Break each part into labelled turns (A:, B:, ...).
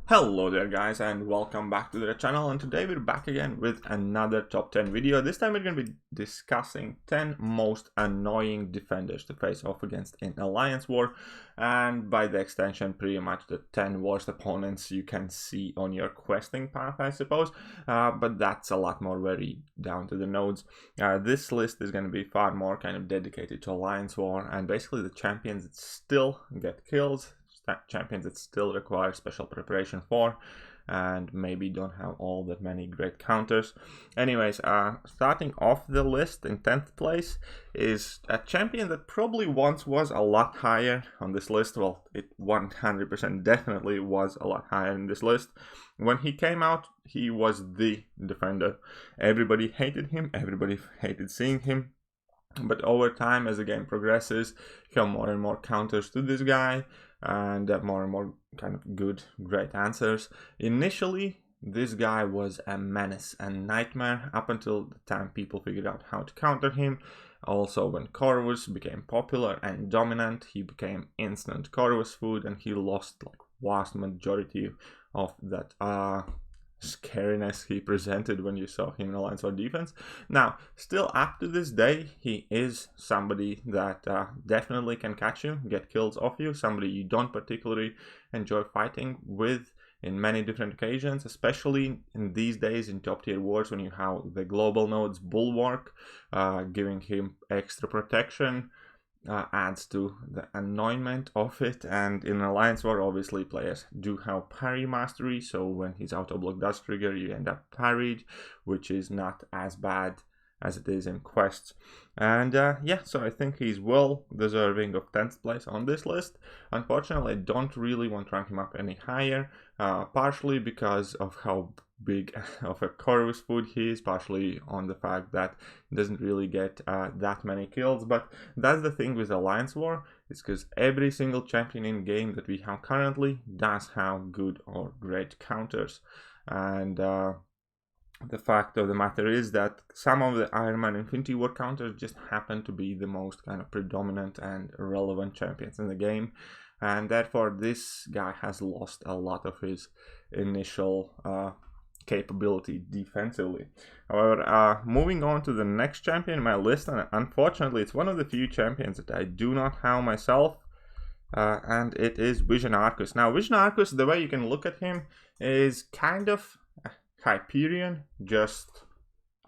A: Hello there guys, and welcome back to the channel, and today we're back again with another top 10 video. This time we're going to be discussing 10 most annoying defenders to face off against in Alliance War, and by the extension pretty much the 10 worst opponents you can see on your questing path, I suppose, but that's a lot more varied down to the nodes. This list is going to be far more kind of dedicated to Alliance War and basically the champions that still get kills, champions that still require special preparation for, and maybe don't have all that many great counters. Anyways, starting off the list in 10th place is a champion that probably once was a lot higher on this list. Well, it 100% definitely was a lot higher in this list. When he came out, he was the defender. Everybody hated him, everybody hated seeing him. But over time, as the game progresses, you have more and more counters to this guy, and more and more kind of good, great answers. Initially, this guy was a menace and nightmare up until the time people figured out how to counter him. Also, when Korg became popular and dominant, he became instant Korg food, and he lost like vast majority of that scariness he presented when you saw him in Alliance War defense. Now, still up to this day, he is somebody that definitely can catch you, get kills off you, somebody you don't particularly enjoy fighting with in many different occasions, especially in these days in top tier wars when you have the global nodes bulwark, giving him extra protection. Adds to the annoyment of it, and in Alliance War obviously players do have parry mastery, so when his auto block does trigger you end up parried, which is not as bad as it is in quests. And yeah, so I think he's well deserving of 10th place on this list. Unfortunately, I don't really want to rank him up any higher, partially because of how big of a Korg food he is, partially on the fact that he doesn't really get that many kills. But that's the thing with Alliance War, is because every single champion in game that we have currently does have good or great counters. And the fact of the matter is that some of the Iron Man Infinity War counters just happen to be the most kind of predominant and relevant champions in the game, and therefore this guy has lost a lot of his initial capability defensively. However, moving on to the next champion in my list, and unfortunately it's one of the few champions that I do not have myself, and it is Vision Arcus. Now, Vision Arcus, the way you can look at him is kind of Hyperion, just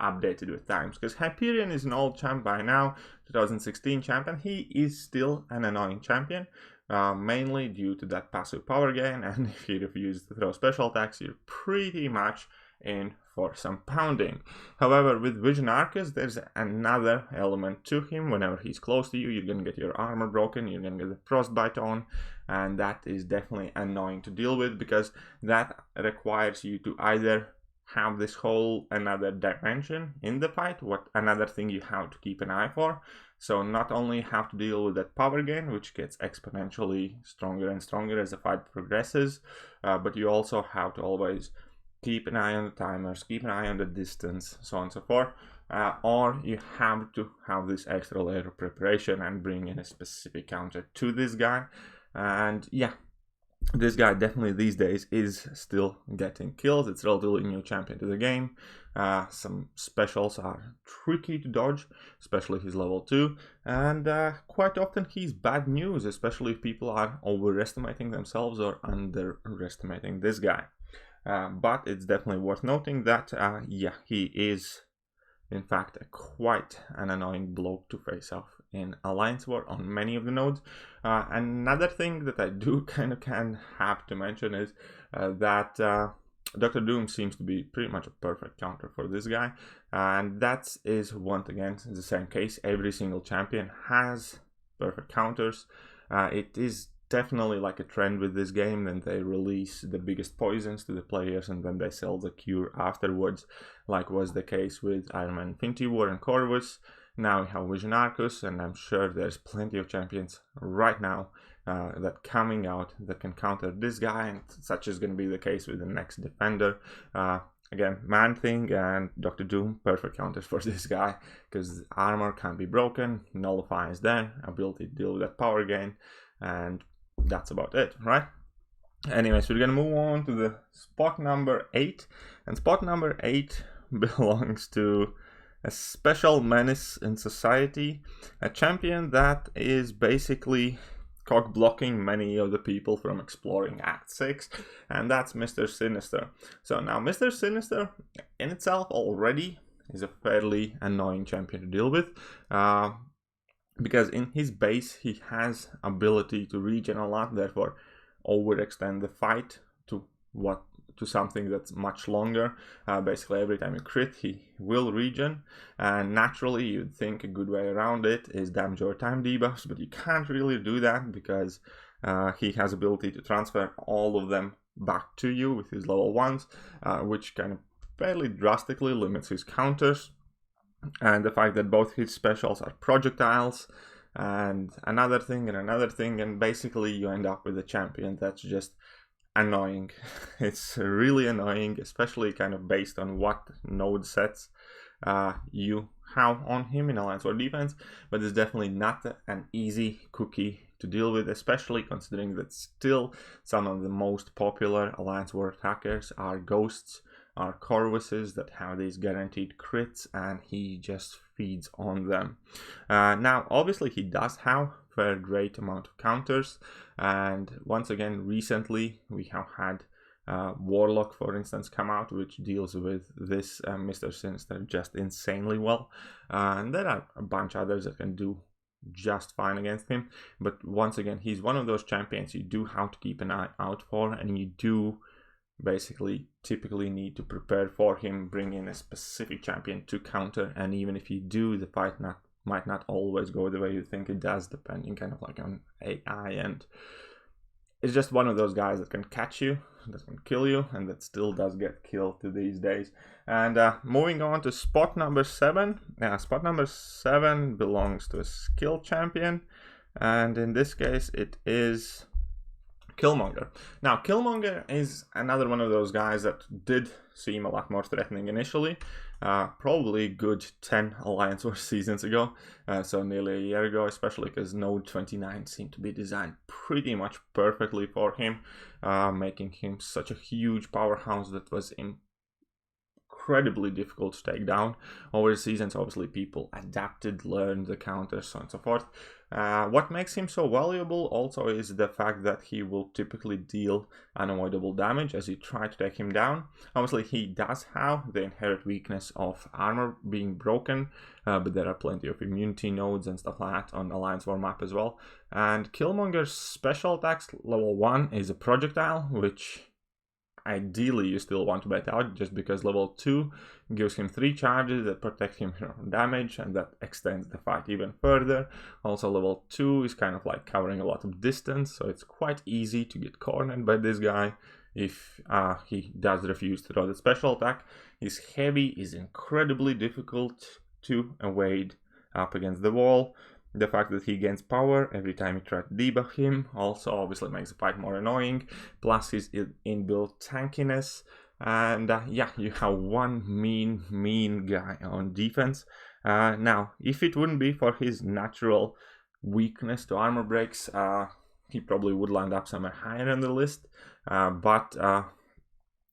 A: updated with times, because Hyperion is an old champ by now, 2016 champion. He is still an annoying champion, mainly due to that passive power gain, and if you refuse to throw special attacks, you're pretty much in for some pounding. However, with Vision Arcus, there's another element to him. Whenever he's close to you, you're gonna get your armor broken, you're gonna get the frostbite on, and that is definitely annoying to deal with, because that requires you to either have this whole another dimension in the fight, what another thing you have to keep an eye for. So not only have to deal with that power gain, which gets exponentially stronger and stronger as the fight progresses, but you also have to always keep an eye on the timers, keep an eye on the distance, so on and so forth, or you have to have this extra layer of preparation and bring in a specific counter to this guy. And yeah, this guy definitely these days is still getting kills. It's a relatively new champion to the game. Some specials are tricky to dodge, especially his level 2, and quite often he's bad news, especially if people are overestimating themselves or underestimating this guy. But it's definitely worth noting that yeah, he is in fact quite an annoying bloke to face off in Alliance War on many of the nodes. Another thing that I do kind of have to mention is that Dr. Doom seems to be pretty much a perfect counter for this guy, and that is once again the same case. Every single champion has perfect counters. It is definitely like a trend with this game, then they release the biggest poisons to the players and then they sell the cure afterwards, like was the case with Iron Man Infinity War and Corvus. Now we have Vision Arcus, and I'm sure there's plenty of champions right now that coming out that can counter this guy, and such is going to be the case with the next defender. Again, Man Thing and Dr. Doom, perfect counters for this guy, because armor can't be broken, Nullify is there, ability to deal with that power gain, and that's about it, right? Anyways, we're gonna move on to the spot number 8, and spot number 8 belongs to a special menace in society, a champion that is basically cock blocking many of the people from exploring Act 6, and that's Mr. Sinister. So now Mr. Sinister in itself already is a fairly annoying champion to deal with, because in his base he has ability to regen a lot, therefore overextend the fight to something that's much longer. Basically every time you crit he will regen, and naturally you'd think a good way around it is damage over time debuffs, but you can't really do that because he has ability to transfer all of them back to you with his level 1s, which kind of fairly drastically limits his counters. And the fact that both his specials are projectiles and another thing, and basically you end up with a champion that's just annoying. It's really annoying, especially kind of based on what node sets you have on him in Alliance War defense, but it's definitely not an easy cookie to deal with, especially considering that still some of the most popular Alliance War attackers are ghosts, are Corvuses that have these guaranteed crits, and he just feeds on them. Now obviously he does have a great amount of counters, and once again recently we have had Warlock, for instance, come out, which deals with this Mr. Sinister just insanely well, and there are a bunch of others that can do just fine against him. But once again, he's one of those champions you do have to keep an eye out for, and you do basically typically need to prepare for him, bring in a specific champion to counter, and even if you do, the fight might not always go the way you think it does, depending kind of like on AI, and it's just one of those guys that can catch you, that can kill you, and that still does get killed to these days. And moving on to spot number 7. Spot number 7 belongs to a skill champion, and in this case it is Killmonger. Now Killmonger is another one of those guys that did seem a lot more threatening initially, probably good 10 Alliance War seasons ago, so nearly a year ago, especially because Node 29 seemed to be designed pretty much perfectly for him, making him such a huge powerhouse that was incredibly difficult to take down. Over the seasons, obviously people adapted, learned the counters, so on and so forth. What makes him so valuable also is the fact that he will typically deal unavoidable damage as you try to take him down. Obviously he does have the inherent weakness of armor being broken, but there are plenty of immunity nodes and stuff like that on Alliance War map as well. And Killmonger's special attacks level 1 is a projectile, which ideally you still want to bet out, just because level 2 gives him 3 charges that protect him from damage, and that extends the fight even further. Also level 2 is kind of like covering a lot of distance, so it's quite easy to get cornered by this guy if he does refuse to throw the special attack. His heavy is incredibly difficult to evade up against the wall. The fact that he gains power every time you try to debuff him also obviously makes the fight more annoying, plus his inbuilt tankiness. And yeah, you have one mean guy on defense. Now, if it wouldn't be for his natural weakness to armor breaks, he probably would land up somewhere higher in the list. But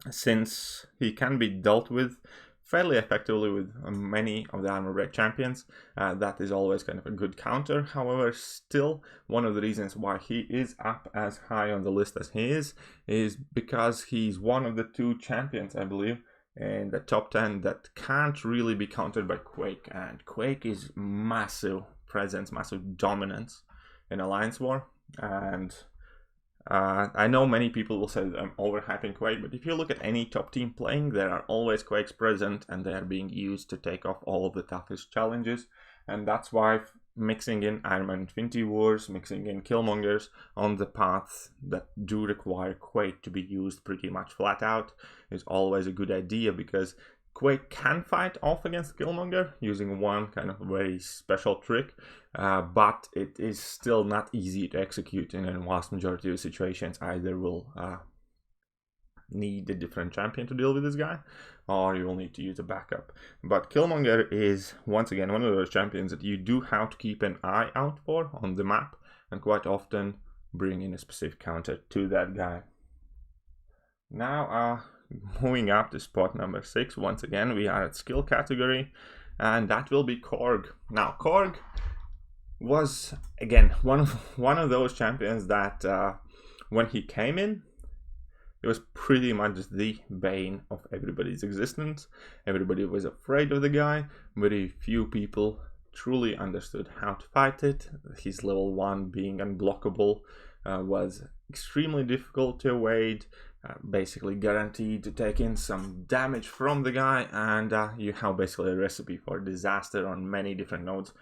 A: since he can be dealt with fairly effectively with many of the armor break champions, that is always kind of a good counter. However, still one of the reasons why he is up as high on the list as he is because he's one of the 2 champions, I believe, in the top 10 that can't really be countered by Quake, and Quake is massive presence, massive dominance in Alliance War. And I know many people will say that I'm overhyping Quake, but if you look at any top team playing, there are always Quakes present, and they are being used to take off all of the toughest challenges. And that's why mixing in Iron Man Infinity Wars, mixing in Killmongers on the paths that do require Quake to be used pretty much flat out is always a good idea, because Quake can fight off against Killmonger using one kind of very special trick, but it is still not easy to execute in a vast majority of situations. Either will need a different champion to deal with this guy, or you will need to use a backup. But Killmonger is once again one of those champions that you do have to keep an eye out for on the map, and quite often bring in a specific counter to that guy. Now, moving up to spot number 6, once again, we are at skill category, and that will be Korg. Now, Korg was, again, one of those champions that when he came in, it was pretty much the bane of everybody's existence. Everybody was afraid of the guy. Very few people truly understood how to fight it. His level 1 being unblockable was extremely difficult to evade. Basically guaranteed to take in some damage from the guy, and you have basically a recipe for disaster on many different nodes.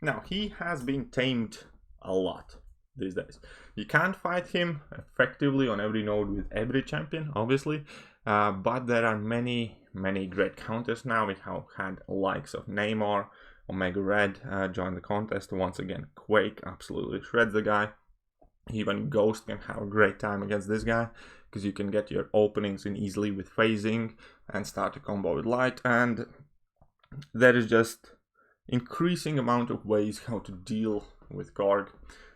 A: Now, he has been tamed a lot these days. You can't fight him effectively on every node with every champion, obviously, but there are many great counters now. We have had likes of Namor, Omega Red join the contest once again. Quake absolutely shreds the guy. Even Ghost can have a great time against this guy, because you can get your openings in easily with phasing and start a combo with light, and there is just increasing amount of ways how to deal with Korg.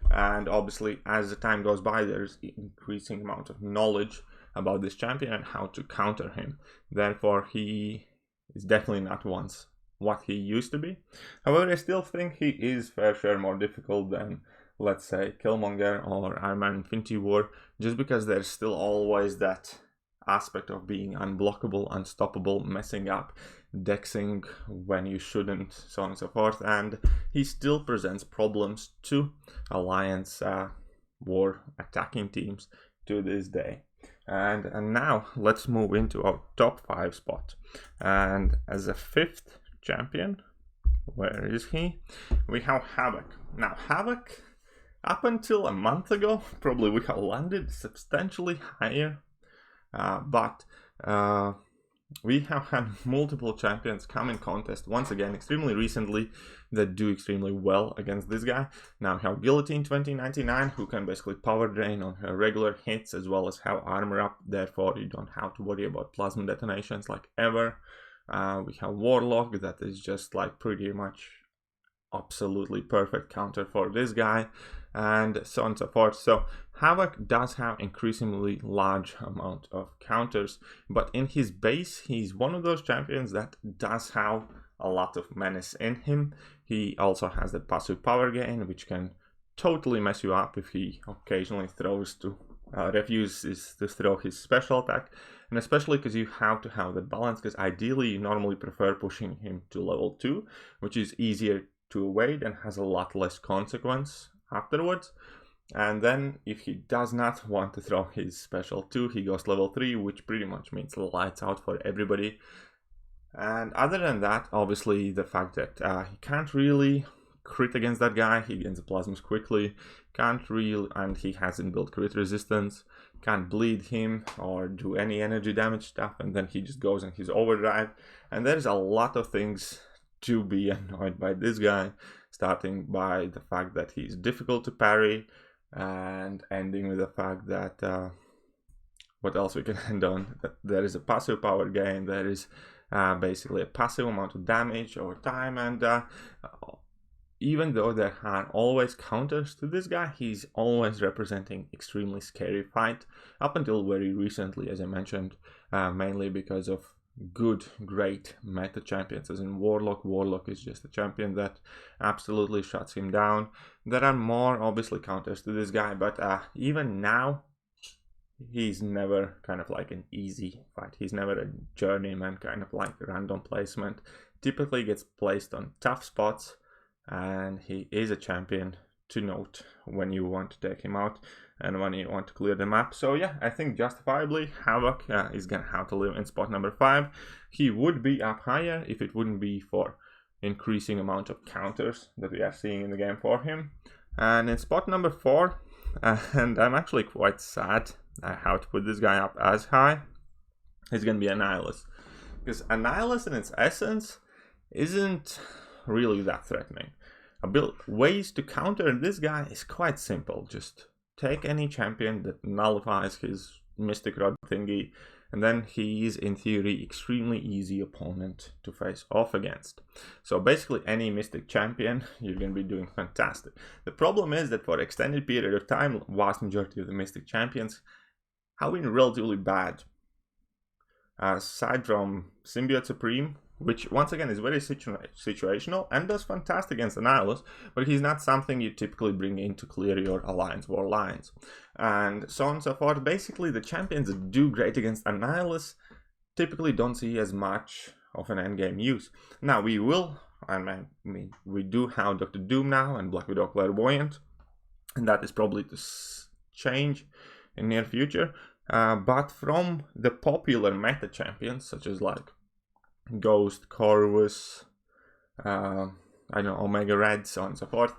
A: And obviously, as the time goes by, there's increasing amount of knowledge about this champion and how to counter him. Therefore, he is definitely not once what he used to be. However, I still think he is fair share more difficult than, let's say, Killmonger or Iron Man Infinity War, just because there's still always that aspect of being unblockable, unstoppable, messing up, dexing when you shouldn't, so on and so forth, and he still presents problems to Alliance war attacking teams to this day. And now let's move into our top 5 spot. And as a 5th champion, where is he? We have Havok. Now, Havok, up until a month ago, probably we have landed substantially higher, but we have had multiple champions come in contest once again extremely recently that do extremely well against this guy. Now we have Guillotine 2099, who can basically power drain on her regular hits as well as have armor up, therefore you don't have to worry about plasma detonations like ever. We have Warlock, that is just like pretty much absolutely perfect counter for this guy, and so on and so forth. So Havok does have increasingly large amount of counters, but in his base he's one of those champions that does have a lot of menace in him. He also has the passive power gain, which can totally mess you up if he occasionally refuses to throw his special attack, and especially because you have to have that balance, because ideally you normally prefer pushing him to level 2, which is easier to evade and has a lot less consequence afterwards. And then if he does not want to throw his special 2, he goes level 3, which pretty much means lights out for everybody. And other than that, obviously the fact that he can't really crit against that guy, he gains the plasmas quickly, can't really, and he hasn't built crit resistance, can't bleed him or do any energy damage stuff, and then he just goes in his overdrive. And there's a lot of things to be annoyed by this guy, starting by the fact that he's difficult to parry, and ending with the fact that what else we can end on, that there is a passive power gain, there is basically a passive amount of damage over time, and even though there are always counters to this guy, he's always representing extremely scary fight, up until very recently, as I mentioned, mainly because of great meta champions, as in Warlock. Warlock is just a champion that absolutely shuts him down. There are more obviously counters to this guy, but even now he's never kind of like an easy fight. He's never a journeyman kind of like random placement. Typically gets placed on tough spots, and he is a champion to note when you want to take him out and when you want to clear the map. So yeah, I think justifiably Havok is gonna have to live in spot number 5. He would be up higher if it wouldn't be for increasing amount of counters that we are seeing in the game for him. And in spot number 4, and I'm actually quite sad how to put this guy up as high, is gonna be Annihilus, because Annihilus in its essence isn't really that threatening. Ways to counter this guy is quite simple. Just take any champion that nullifies his Mystic Rod thingy, and then he is in theory extremely easy opponent to face off against. So basically any Mystic champion, you're going to be doing fantastic. The problem is that for extended period of time, vast majority of the Mystic champions have been relatively bad aside from Symbiote Supreme, which once again is very situational and does fantastic against Annihilus, but he's not something you typically bring in to clear your Alliance War lines. And so on and so forth. Basically, the champions that do great against Annihilus typically don't see as much of an endgame use. Now, we do have Dr. Doom now and Black Widow Clairvoyant, and that is probably to change in near future. But from the popular meta champions, such as like Ghost, Corvus, Omega Red, so on and so forth,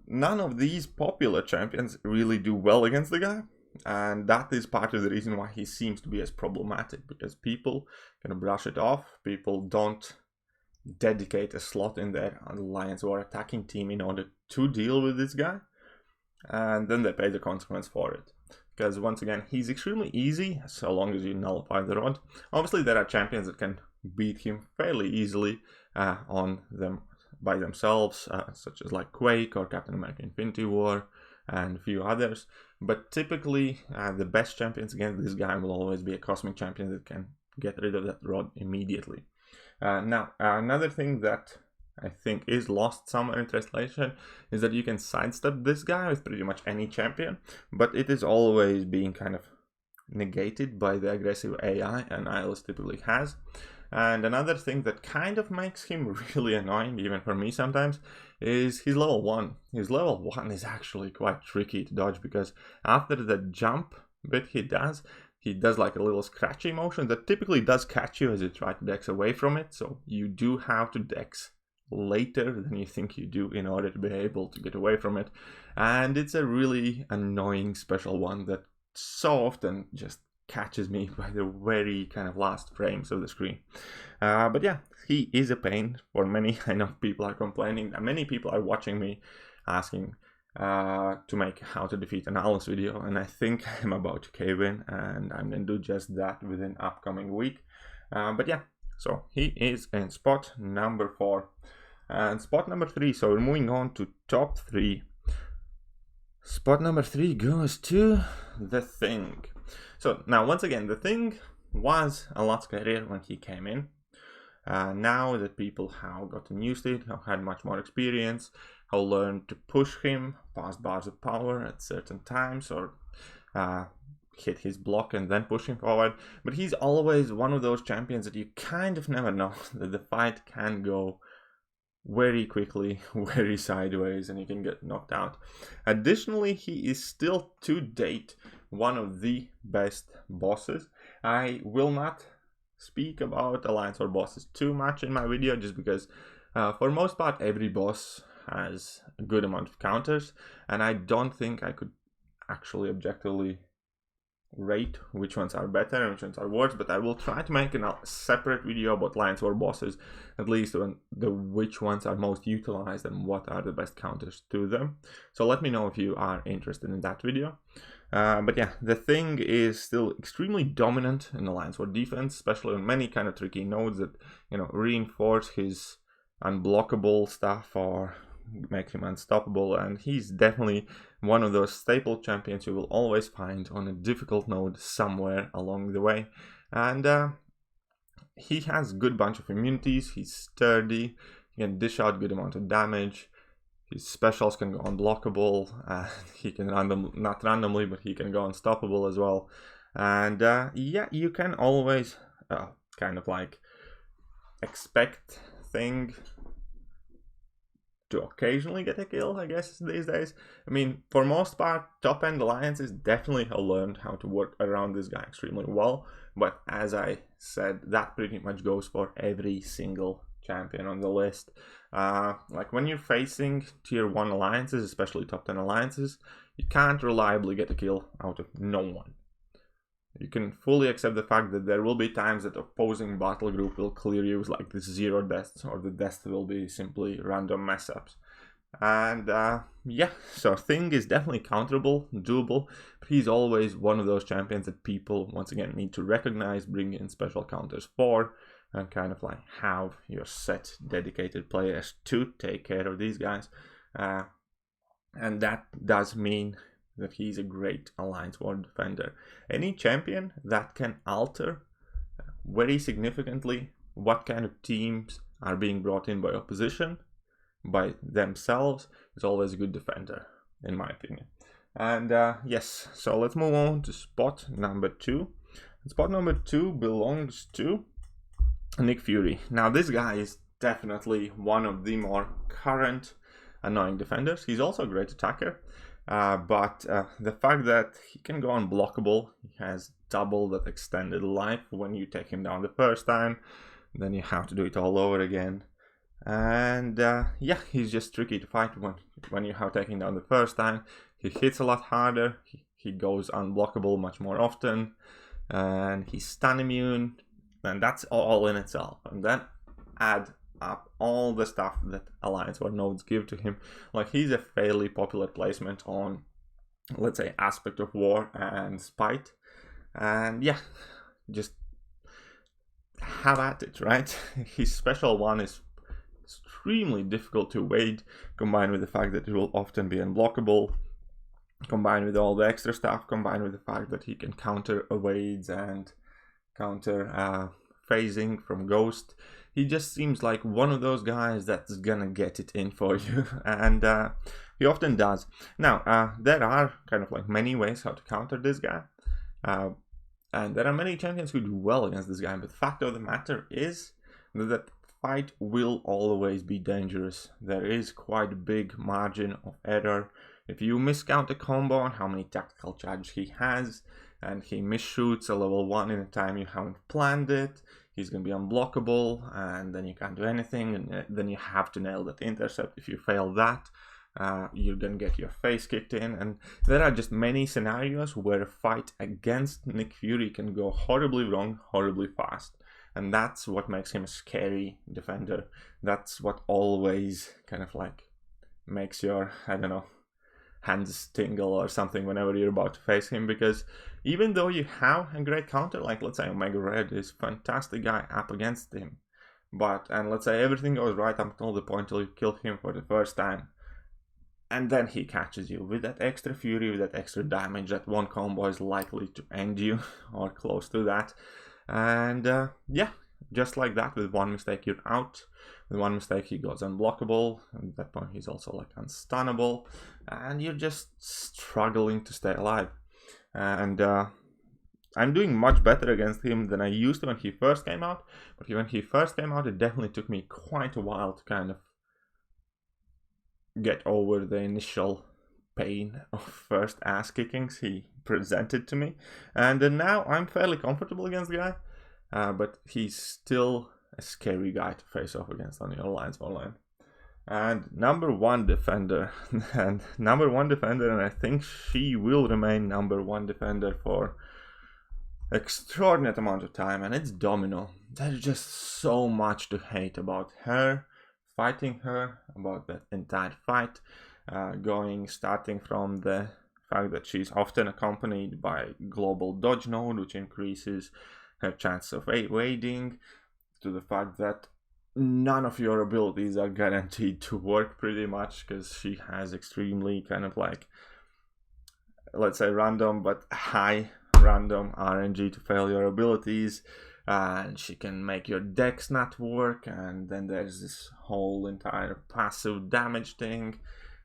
A: none of these popular champions really do well against the guy. And that is part of the reason why he seems to be as problematic, because people kind of brush it off. People don't dedicate a slot in their Alliance or attacking team in order to deal with this guy. And then they pay the consequence for it. Because once again, he's extremely easy so long as you nullify the rod. Obviously, there are champions that can beat him fairly easily on them by themselves, such as like Quake or Captain America Infinity War and a few others. But typically, the best champions against this guy will always be a cosmic champion that can get rid of that rod immediately. Now, another thing that I think is lost somewhere in translation is that you can sidestep this guy with pretty much any champion, but it is always being kind of negated by the aggressive AI Annihilus typically has. And another thing that kind of makes him really annoying, even for me sometimes, is his level 1. His level 1 is actually quite tricky to dodge, because after the jump bit he does like a little scratchy motion that typically does catch you as you try to dex away from it, so you do have to dex later than you think you do in order to be able to get away from it. And it's a really annoying special one that so often just catches me by the very kind of last frames of the screen. But yeah, he is a pain for many. I know people are complaining, and many people are watching me asking to make how to defeat Annihilus video, and I think I'm about to cave in, and I'm gonna do just that within upcoming week. But yeah, so he is in spot number 4. And spot number 3, so we're moving on to top 3. Spot number 3 goes to The Thing. So now, once again, The Thing was a lot scarier when he came in. Now that people have gotten used to it, have had much more experience, have learned to push him past bars of power at certain times, or hit his block and then push him forward. But he's always one of those champions that you kind of never know that the fight can go very quickly, very sideways, and you can get knocked out. Additionally, he is still to date one of the best bosses. I will not speak about Alliance War bosses too much in my video, just because for most part every boss has a good amount of counters, and I don't think I could actually objectively rate which ones are better and which ones are worse, but I will try to make a separate video about Alliance War bosses, at least on which ones are most utilized and what are the best counters to them. So let me know if you are interested in that video. But yeah, The Thing is still extremely dominant in Alliance War defense, especially on many kind of tricky nodes that, you know, reinforce his unblockable stuff or make him unstoppable, and he's definitely one of those staple champions you will always find on a difficult node somewhere along the way. And he has good bunch of immunities, he's sturdy, he can dish out good amount of damage, his specials can go unblockable, he can not randomly, but he can go unstoppable as well. And yeah, you can always kind of like expect Thing to occasionally get a kill, I guess, these days. I mean, for most part, top-end alliances definitely have learned how to work around this guy extremely well, but as I said, that pretty much goes for every single champion on the list. Like when you're facing tier 1 alliances, especially top 10 alliances, you can't reliably get a kill out of no one. You can fully accept the fact that there will be times that opposing battle group will clear you with like this 0 deaths, or the deaths will be simply random mess ups. And yeah, so Thing is definitely counterable, doable, but he's always one of those champions that people once again need to recognize, bring in special counters for, and kind of like have your set dedicated players to take care of these guys. And that does mean that he's a great Alliance War defender. Any champion that can alter very significantly what kind of teams are being brought in by opposition, by themselves. Is always a good defender, in my opinion. And yes, so let's move on to spot number 2. And spot number 2 belongs to Nick Fury. Now this guy is definitely one of the more current annoying defenders. He's also a great attacker, but the fact that he can go unblockable, he has double that extended life when you take him down the first time, then you have to do it all over again. And yeah, he's just tricky to fight when you have taken down the first time. He hits a lot harder, he goes unblockable much more often, and he's stun immune, and that's all in itself. And then add up all the stuff that Alliance War nodes give to him. Like, he's a fairly popular placement on, let's say, Aspect of War and Spite. And yeah, just have at it, right? His special one is extremely difficult to evade, combined with the fact that it will often be unblockable, combined with all the extra stuff, combined with the fact that he can counter evades and counter phasing from Ghost. He just seems like one of those guys that's gonna get it in for you, and he often does. Now, there are kind of like many ways how to counter this guy, and there are many champions who do well against this guy, but the fact of the matter is that fight will always be dangerous. There is quite a big margin of error. If you miscount a combo on how many tactical charges he has, and he misshoots a level 1 in a time you haven't planned it, he's going to be unblockable, and then you can't do anything, and then you have to nail that intercept. If you fail that, you're going to get your face kicked in, and there are just many scenarios where a fight against Nick Fury can go horribly wrong, horribly fast. And that's what makes him a scary defender. That's what always kind of like makes your, I don't know, hands tingle or something whenever you're about to face him, because even though you have a great counter, like let's say Omega Red is a fantastic guy up against him, and let's say everything goes right up until the point till you kill him for the first time, and then he catches you with that extra fury, with that extra damage, that one combo is likely to end you or close to that. And yeah, just like that, with one mistake you're out. With one mistake he goes unblockable, and at that point he's also like unstunnable, and you're just struggling to stay alive. And I'm doing much better against him than I used to when he first came out, but when he first came out it definitely took me quite a while to kind of get over the initial pain of first ass kickings he presented to me. And now I'm fairly comfortable against the guy, but he's still a scary guy to face off against on your Alliance Online. And number one defender, and I think she will remain number one defender for extraordinary amount of time, and it's Domino. There's just so much to hate about her, fighting her, about that entire fight, starting from the fact that she's often accompanied by global dodge node, which increases her chance of evading, to the fact that none of your abilities are guaranteed to work pretty much, because she has extremely kind of like, let's say, random but high random RNG to fail your abilities, and she can make your dex not work, and then there's this whole entire passive damage thing,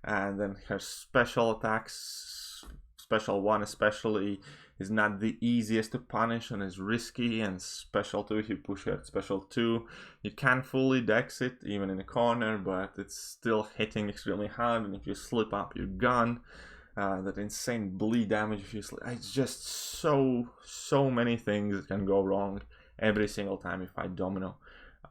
A: and then her special attacks, special one especially, is not the easiest to punish and is risky, and special 2, if you push her at special 2, you can fully dex it even in a corner, but it's still hitting extremely hard, and if you slip up, you're gone. That insane bleed damage if you slip. It's just so many things that can go wrong every single time you fight Domino.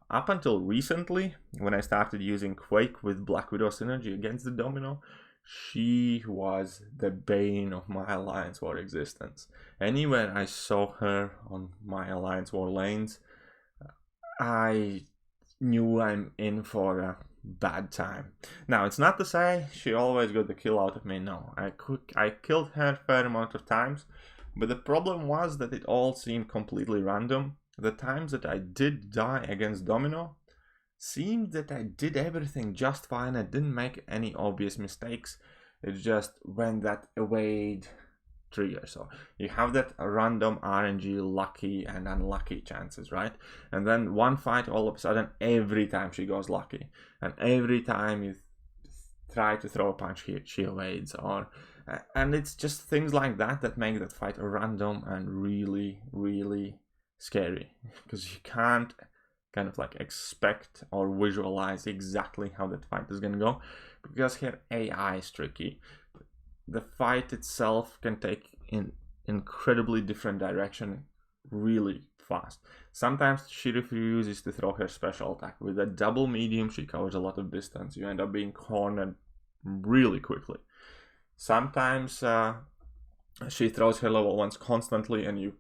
A: Up until recently, when I started using Quake with Black Widow synergy against the Domino, she was the bane of my Alliance War existence. Anywhere I saw her on my Alliance War lanes, I knew I'm in for a bad time. Now, it's not to say she always got the kill out of me. No, I killed her a fair amount of times, but the problem was that it all seemed completely random. The times that I did die against Domino seemed that I did everything just fine. I didn't make any obvious mistakes. It's just when that evade trigger. So you have that random RNG lucky and unlucky chances, right? And then one fight, all of a sudden, every time she goes lucky, and every time you try to throw a punch, she evades, and it's just things like that that make that fight random and really, really scary, because you can't kind of like expect or visualize exactly how that fight is gonna go, because her AI is tricky. The fight itself can take in incredibly different direction really fast. Sometimes she refuses to throw her special attack. With a double medium, she covers a lot of distance. You end up being cornered really quickly. Sometimes she throws her level 1s constantly, and you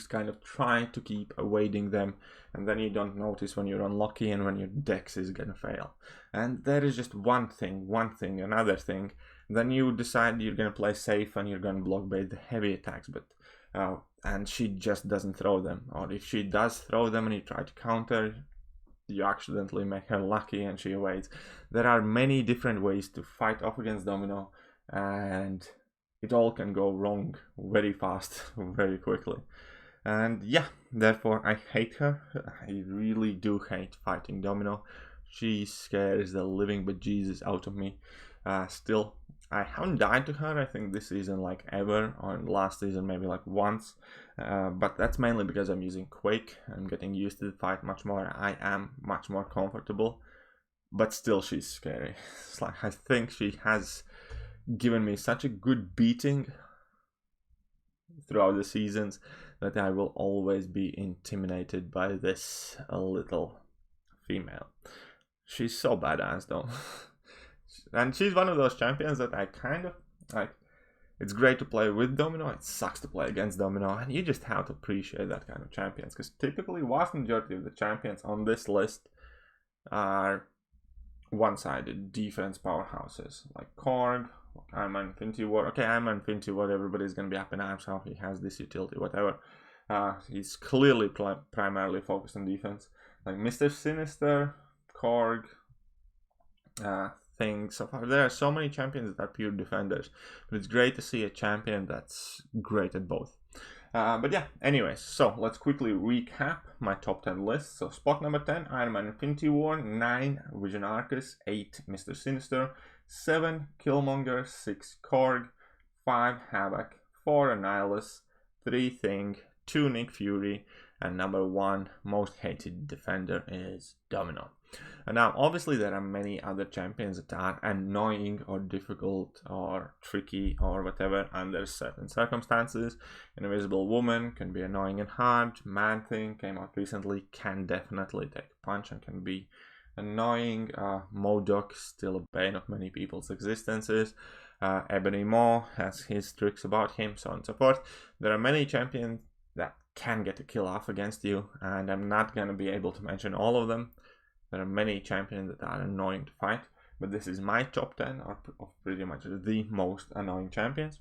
A: kind of try to keep evading them, and then you don't notice when you're unlucky and when your dex is gonna fail. And there is just one thing, another thing. Then you decide you're gonna play safe and you're gonna block bait the heavy attacks, but and she just doesn't throw them. Or if she does throw them and you try to counter, you accidentally make her lucky and she evades. There are many different ways to fight off against Domino, and it all can go wrong very fast, very quickly. And yeah, therefore I hate her. I really do hate fighting Domino. She scares the living bejesus out of me. Still, I haven't died to her, I think, this season like ever, or last season maybe like once. But that's mainly because I'm using Quake. I'm getting used to the fight much more. I am much more comfortable. But still, she's scary. It's like, I think she has given me such a good beating throughout the seasons that I will always be intimidated by this little female. She's so badass though. And she's one of those champions that I kind of like. It's great to play with Domino, it sucks to play against Domino, and you just have to appreciate that kind of champions, because typically vast majority of the champions on this list are one-sided defense powerhouses, like Korg, I'm an Infinity War. Okay, I'm an Infinity War, everybody's gonna be up in arms, how he has this utility, whatever. He's clearly primarily focused on defense, like Mr. Sinister, Korg, things. So far, there are so many champions that are pure defenders, but it's great to see a champion that's great at both. But yeah, anyways, so let's quickly recap my top 10 list. So spot number 10, Iron Man Infinity War, 9, Vision Arcus, 8, Mr. Sinister, 7, Killmonger, 6, Korg, 5, Havok, 4, Annihilus, 3, Thing, 2, Nick Fury, and number 1 most hated defender is Domino. And now, obviously, there are many other champions that are annoying or difficult or tricky or whatever under certain circumstances. Invisible Woman can be annoying and hard. Man-Thing came out recently, can definitely take a punch and can be annoying. MODOK, still a bane of many people's existences. Ebony Maw has his tricks about him, so on and so forth. There are many champions that can get a kill off against you, and I'm not going to be able to mention all of them. There are many champions that are annoying to fight, but this is my top 10 of pretty much the most annoying champions.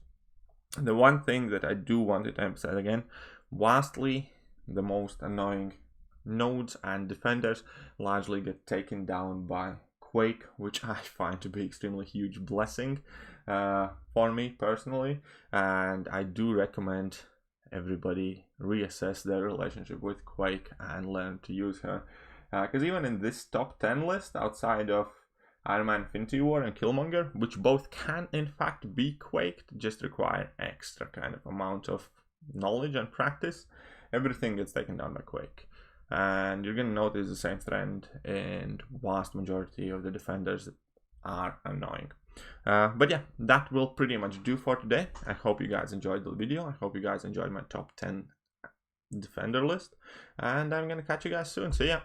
A: The one thing that I do want to emphasize again, vastly the most annoying nodes and defenders largely get taken down by Quake, which I find to be extremely huge blessing for me personally, and I do recommend everybody reassess their relationship with Quake and learn to use her. Because even in this top 10 list, outside of Iron Man Infinity War and Killmonger, which both can in fact be quaked, just require extra kind of amount of knowledge and practice, everything gets taken down by Quake. And you're gonna notice the same trend in vast majority of the defenders that are annoying. But yeah, that will pretty much do for today. I hope you guys enjoyed the video. I hope you guys enjoyed my top 10 defender list. And I'm gonna catch you guys soon. See ya!